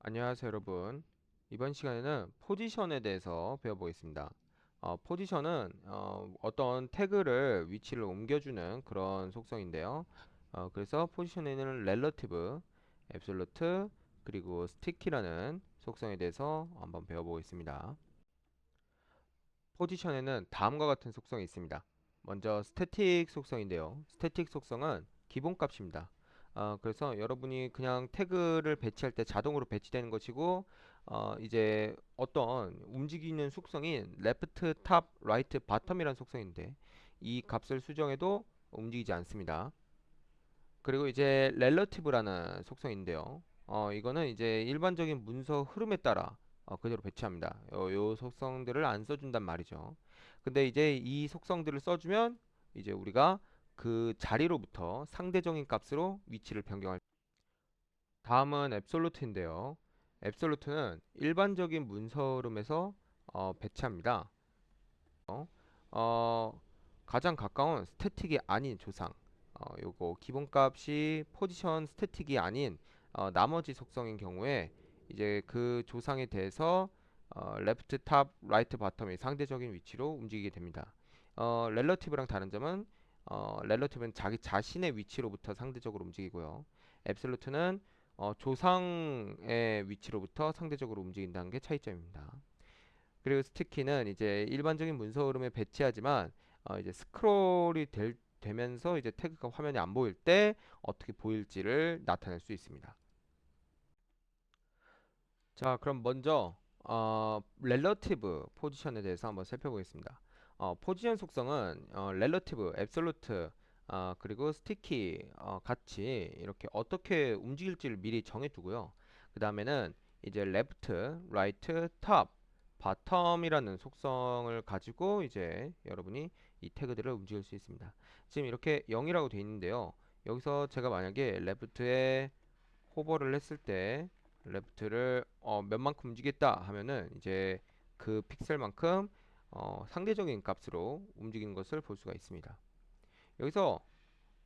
안녕하세요, 여러분. 이번 시간에는 포지션에 대해서 배워보겠습니다. 포지션은 떤 태그를 위치를 옮겨주는 그런 속성인데요. 그래서 포지션에는 렐러티브, 앱솔루트, 그리고 스티키라는 속성에 대해서 한번 배워보겠습니다. 포지션에는 다음과 같은 속성이 있습니다. 먼저 스태틱 속성인데요. 스태틱 속성은 기본값입니다. 그래서 여러분이 그냥 태그를 배치할 때 자동으로 배치되는 것이고, 이제 어떤 움직이는 속성인 레프트, 탑, 라이트, 바텀이라는 속성인데 이 값을 수정해도 움직이지 않습니다. 그리고 이제 렐러티브라는 속성인데요. 이거는 이제 일반적인 문서 흐름에 따라 그대로 배치합니다. 요 속성들을 안 써준단 말이죠. 근데 이제 이 속성들을 써주면 이제 우리가 그 자리로부터 상대적인 값으로 위치를 변경할. 다음은 앱솔루트인데요. 앱솔루트는 일반적인 문서 흐름에서 배치합니다. 어, 가장 가까운 스태틱이 아닌 조상. 요거 기본값이 포지션 스태틱이 아닌 나머지 속성인 경우에 이제 그 조상에 대해서 레프트 탑, 라이트 바텀의 상대적인 위치로 움직이게 됩니다. 렐러티브랑 다른 점은 렐러티브는 자기 자신의 위치로부터 상대적으로 움직이고요. 앱솔루트는 조상의 위치로부터 상대적으로 움직인다는 게 차이점입니다. 그리고 스티키는 이제 일반적인 문서 흐름에 배치하지만 이제 되면서 이제 태그가 화면에 안 보일 때 어떻게 보일지를 나타낼 수 있습니다. 자, 그럼 먼저 렐러티브 포지션에 대해서 한번 살펴보겠습니다. 포지션 속성은 렐러티브, 앱솔루트, 그리고 스티키 같이 이렇게 어떻게 움직일지를 미리 정해두고요. 그 다음에는 이제 레프트, 라이트, 탑, 바텀이라는 속성을 가지고 이제 여러분이 이 태그들을 움직일 수 있습니다. 지금 이렇게 0이라고 되어 있는데요. 여기서 제가 만약에 레프트에 호버를 했을 때 레프트를 몇만큼 움직였다 하면은 이제 그 픽셀만큼 상대적인 값으로 움직이는 것을 볼 수가 있습니다. 여기서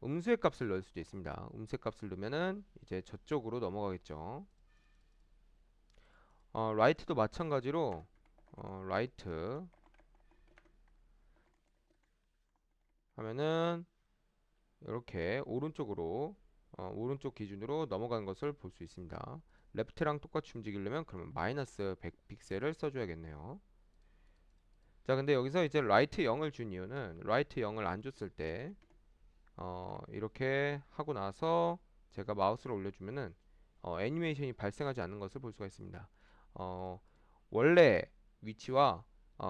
음수의 값을 넣을 수도 있습니다. 음수의 값을 넣으면은 이제 저쪽으로 넘어가겠죠. 라이트도 마찬가지로 라이트 하면은 이렇게 오른쪽으로 오른쪽 기준으로 넘어가는 것을 볼 수 있습니다. 레프트랑 똑같이 움직이려면 그러면 마이너스 100 픽셀을 써줘야겠네요. 자, 근데 여기서 이제 라이트 0을 준 이유는 라이트 0을 안 줬을 때 이렇게 하고 나서 제가 마우스를 올려주면은 애니메이션이 발생하지 않는 것을 볼 수가 있습니다. 어, 원래 위치와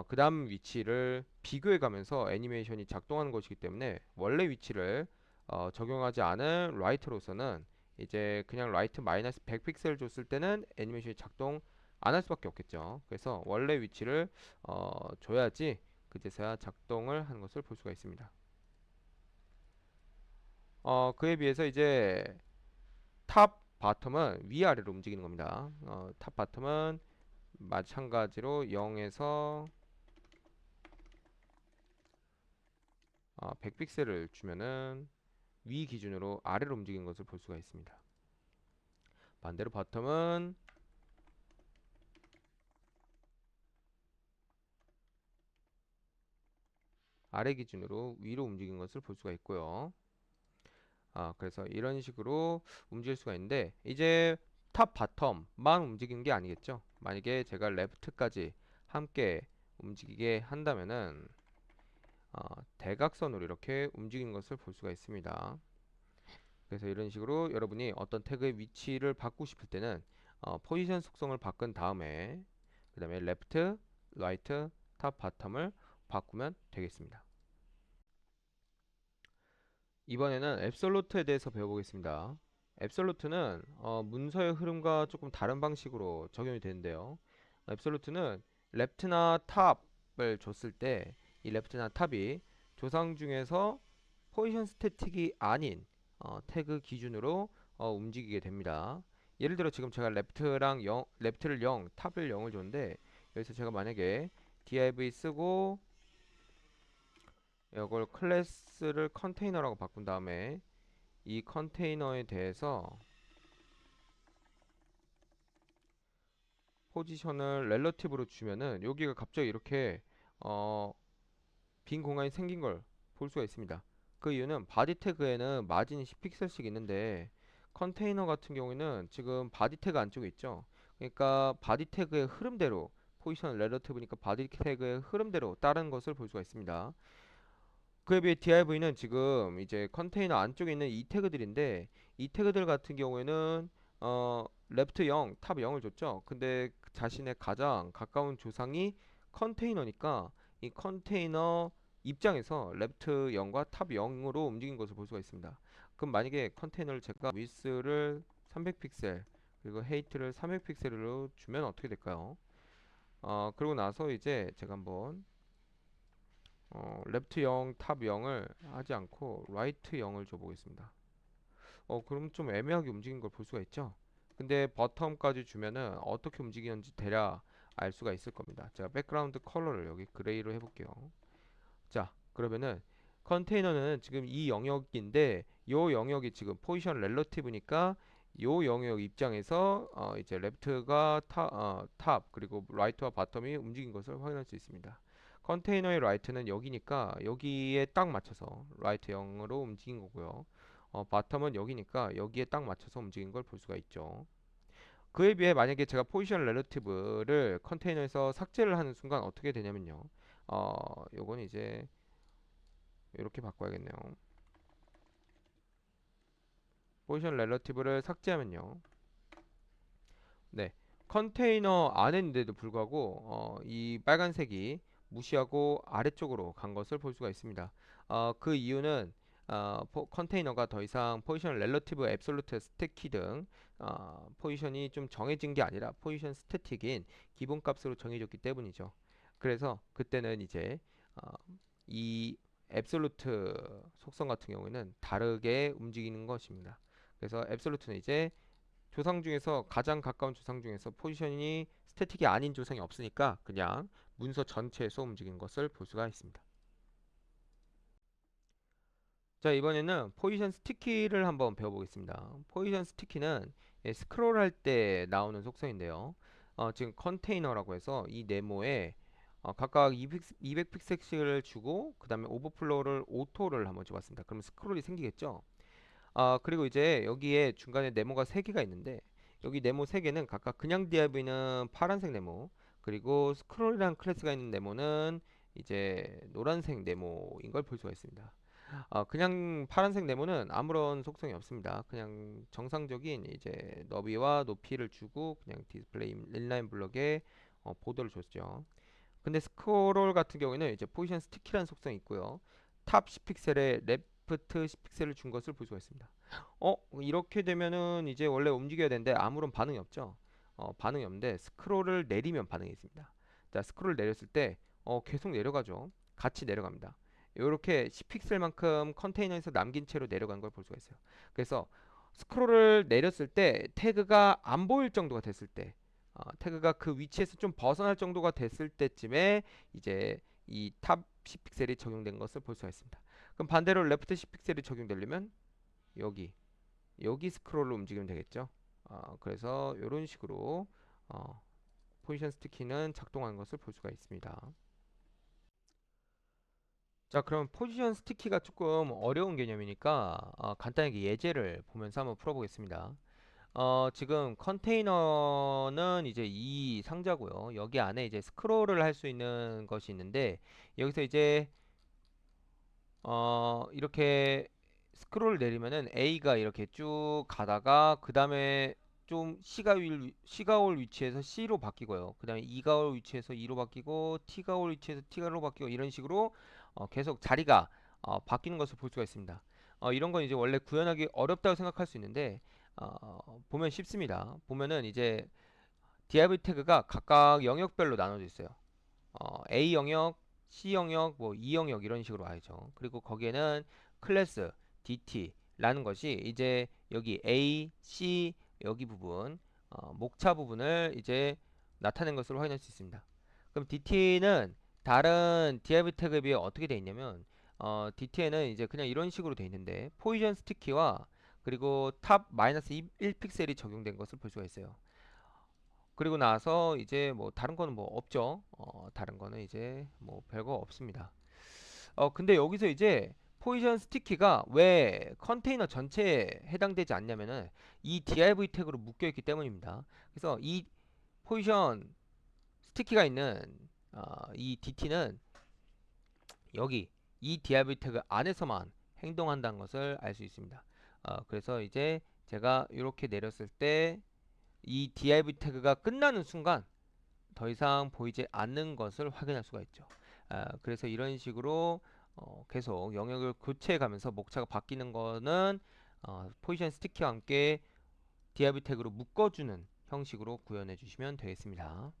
그 다음 위치를 비교해 가면서 애니메이션이 작동하는 것이기 때문에 원래 위치를 적용하지 않은 라이트로서는 이제 그냥 라이트 마이너스 100 픽셀 줬을 때는 애니메이션이 작동 안 할 수밖에 없겠죠. 그래서 원래 위치를 줘야지 그제서야 작동을 하는 것을 볼 수가 있습니다. 그에 비해서 이제 탑 바텀은 위아래로 움직이는 겁니다. 탑 바텀은 마찬가지로 0에서 100 픽셀을 주면은 위 기준으로 아래로 움직이는 것을 볼 수가 있습니다. 반대로 바텀은 아래 기준으로 위로 움직이는 것을 볼 수가 있고요. 그래서 이런 식으로 움직일 수가 있는데 이제 탑 바텀만 움직이는 게 아니겠죠. 만약에 제가 레프트까지 함께 움직이게 한다면은 대각선으로 이렇게 움직이는 것을 볼 수가 있습니다. 그래서 이런 식으로 여러분이 어떤 태그의 위치를 바꾸고 싶을 때는 포지션 속성을 바꾼 다음에 그 다음에 레프트, 라이트, 탑, 바텀을 바꾸면 되겠습니다. 이번에는 앱솔루트에 대해서 배워보겠습니다. 앱솔루트는 문서의 흐름과 조금 다른 방식으로 적용이 되는데요. 앱솔루트는 레프트나 탑을 줬을 때 이 레프트나 탑이 조상 중에서 포지션 스태틱이 아닌 태그 기준으로 움직이게 됩니다. 예를 들어 지금 제가 레프트를 0, 탑을 0을 줬는데 여기서 제가 만약에 div 쓰고 이걸 클래스를 컨테이너라고 바꾼 다음에 이 컨테이너에 대해서 포지션을 렐러티브로 주면은 여기가 갑자기 이렇게 어, 빈 공간이 생긴 걸 볼 수가 있습니다. 그 이유는 바디 태그에는 마진이 10픽셀씩 있는데 컨테이너 같은 경우에는 지금 바디 태그 안쪽에 있죠. 그러니까 바디 태그의 흐름대로 포지션 렐러티브니까 바디 태그의 흐름대로 따르는 것을 볼 수가 있습니다. 그에 비해 DIV는 지금 이제 컨테이너 안쪽에 있는 이 태그들인데 이 태그들 같은 경우에는 레프트 0, 탑 0을 줬죠. 근데 자신의 가장 가까운 조상이 컨테이너니까 이 컨테이너 입장에서 레프트 0과 탑 0으로 움직인 것을 볼 수가 있습니다. 그럼 만약에 컨테이너를 제가 위스를 300픽셀 그리고 헤이트를 300픽셀로 주면 어떻게 될까요? 그러고 나서 이제 제가 한번 랩트 0, 탑 0을 하지 않고 라이트 0을 줘보겠습니다. 그럼 좀 애매하게 움직인 걸 볼 수가 있죠. 근데 버텀까지 주면은 어떻게 움직이는지 대략 알 수가 있을 겁니다. 제가 백그라운드 컬러를 여기 그레이로 해볼게요. 자, 그러면은 컨테이너는 지금 이 영역인데 요 영역이 지금 포지션 렐러티브니까 요 영역 입장에서 이제 레프트가 탑 그리고 라이트와 바텀이 움직인 것을 확인할 수 있습니다. 컨테이너의 라이트는 여기니까 여기에 딱 맞춰서 라이트 0으로 움직인 거고요. 바텀은 여기니까 여기에 딱 맞춰서 움직인 걸 볼 수가 있죠. 그에 비해 만약에 제가 포지션 렐러티브를 컨테이너에서 삭제를 하는 순간 어떻게 되냐면요. 요건 이제 이렇게 바꿔야겠네요. 포지션 렐러티브를 삭제하면요. 네. 컨테이너 안에 있는데도 불구하고 이 빨간색이 무시하고 아래쪽으로 간 것을 볼 수가 있습니다. 그 이유는 컨테이너가 더 이상 포지션 렐러티브, 앱솔루트, 스태키 등 포지션이 좀 정해진 게 아니라 포지션 스태틱인 기본값으로 정해졌기 때문이죠. 그래서 그때는 이제 어, 이 앱솔루트 속성 같은 경우에는 다르게 움직이는 것입니다. 그래서 앱솔루트는 이제 조상 중에서 가장 가까운 조상 중에서 포지션이 스태틱이 아닌 조상이 없으니까 그냥 문서 전체에서 움직이는 것을 볼 수가 있습니다. 자, 이번에는 포지션 스티키를 한번 배워보겠습니다. 포지션 스티키는 스크롤할 때 나오는 속성인데요. 지금 컨테이너라고 해서 이 네모에 각각 200픽셀씩을 주고 그 다음에 오버플로우를 오토를 한번 줘봤습니다. 그러면 스크롤이 생기겠죠? 그리고 이제 여기에 중간에 네모가 3개가 있는데 여기 네모 3개는 각각 그냥 DIV는 파란색 네모 그리고 스크롤이라는 클래스가 있는 네모는 이제 노란색 네모인 걸 볼 수가 있습니다. 그냥 파란색 네모는 아무런 속성이 없습니다. 그냥 정상적인 이제 너비와 높이를 주고 그냥 디스플레이 인라인 블럭에 보도를 줬죠. 근데 스크롤 같은 경우에는 이제 포지션 스티키라는 속성이 있고요. 탑 10픽셀에 레프트 10픽셀을 준 것을 볼 수가 있습니다. 이렇게 되면은 이제 원래 움직여야 되는데 아무런 반응이 없죠. 반응이 없는데 스크롤을 내리면 반응이 있습니다. 자, 스크롤 내렸을 때 계속 내려가죠. 같이 내려갑니다. 이렇게 10픽셀만큼 컨테이너에서 남긴 채로 내려가는 걸 볼 수가 있어요. 그래서 스크롤을 내렸을 때 태그가 안 보일 정도가 됐을 때 태그가 그 위치에서 좀 벗어날 정도가 됐을 때쯤에 이제 이 탑 10픽셀이 적용된 것을 볼 수가 있습니다. 그럼 반대로 레프트 10픽셀이 적용되려면 여기 스크롤로 움직이면 되겠죠. 그래서 이런 식으로 어, 포지션 스티키는 작동하는 것을 볼 수가 있습니다. 자, 그럼 포지션 스티키가 조금 어려운 개념이니까 간단하게 예제를 보면서 한번 풀어보겠습니다. 지금 컨테이너는 이제 이 상자고요. 여기 안에 이제 스크롤을 할 수 있는 것이 있는데 여기서 이제 이렇게 스크롤 내리면은 A가 이렇게 쭉 가다가 그 다음에 좀 C가 올 위치에서 C로 바뀌고요. 그 다음에 E가 올 위치에서 E로 바뀌고 T가 올 위치에서 T로 바뀌고 이런 식으로 계속 자리가 바뀌는 것을 볼 수가 있습니다. 이런 건 이제 원래 구현하기 어렵다고 생각할 수 있는데 보면 쉽습니다. 보면은 이제 div 태그가 각각 영역별로 나눠져 있어요. A 영역, C 영역, 뭐 E 영역 이런 식으로 와야죠. 그리고 거기에는 클래스 DT라는 것이 이제 여기 A, C 여기 부분 목차 부분을 이제 나타낸 것으로 확인할 수 있습니다. 그럼 DT는 다른 div 태그에 비해 어떻게 되어 있냐면 DT에는 이제 그냥 이런 식으로 되어 있는데 포지션 스티키와 그리고 탑 마이너스 1픽셀이 적용된 것을 볼 수가 있어요. 그리고 나서 이제 뭐 다른 거는 뭐 없죠. 다른 거는 이제 뭐 별거 없습니다. 근데 여기서 이제 포지션 스티키가 왜 컨테이너 전체에 해당되지 않냐면은 이 div 태그로 묶여 있기 때문입니다. 그래서 이 포지션 스티키가 있는 이 DT는 여기 이 div 태그 안에서만 행동한다는 것을 알 수 있습니다. 그래서 이제 제가 이렇게 내렸을 때 이 div 태그가 끝나는 순간 더 이상 보이지 않는 것을 확인할 수가 있죠. 그래서 이런 식으로 계속 영역을 교체해 가면서 목차가 바뀌는 거는 포지션 스티키와 함께 div 태그로 묶어주는 형식으로 구현해 주시면 되겠습니다.